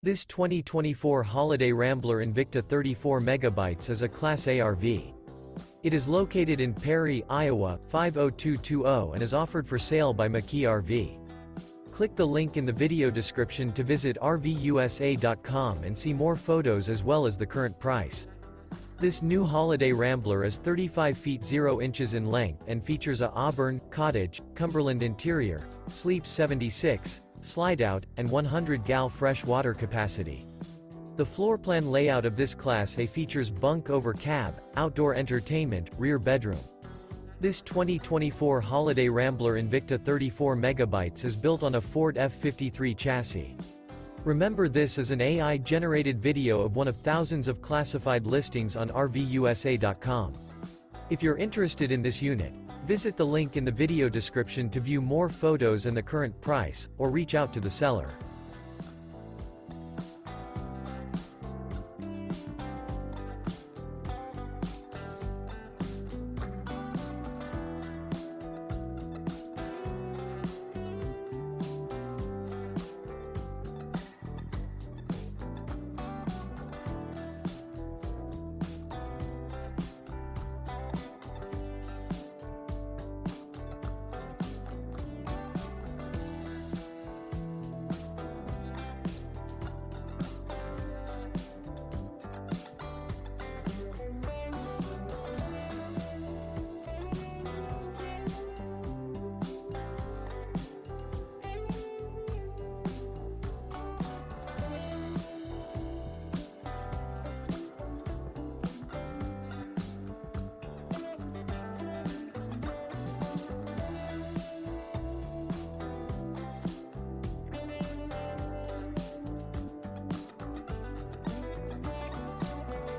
This 2024 Holiday Rambler Invicta 34 MB is a Class A RV. It is located in Perry, Iowa, 50220 and is offered for sale by McKee RV. Click the link in the video description to visit RVUSA.com and see more photos as well as the current price. This new Holiday Rambler is 35 feet 0 inches in length and features a Auburn, Cottage, Cumberland interior, sleeps 76, Slideout, and 100 gal fresh water capacity. The floorplan layout of this Class A features bunk over cab, outdoor entertainment, rear bedroom. This 2024 Holiday Rambler Invicta 34 MB is built on a Ford F-53 chassis. Remember, this is an AI-generated video of one of thousands of classified listings on RVUSA.com. If you're interested in this unit, visit the link in the video description to view more photos and the current price, or reach out to the seller.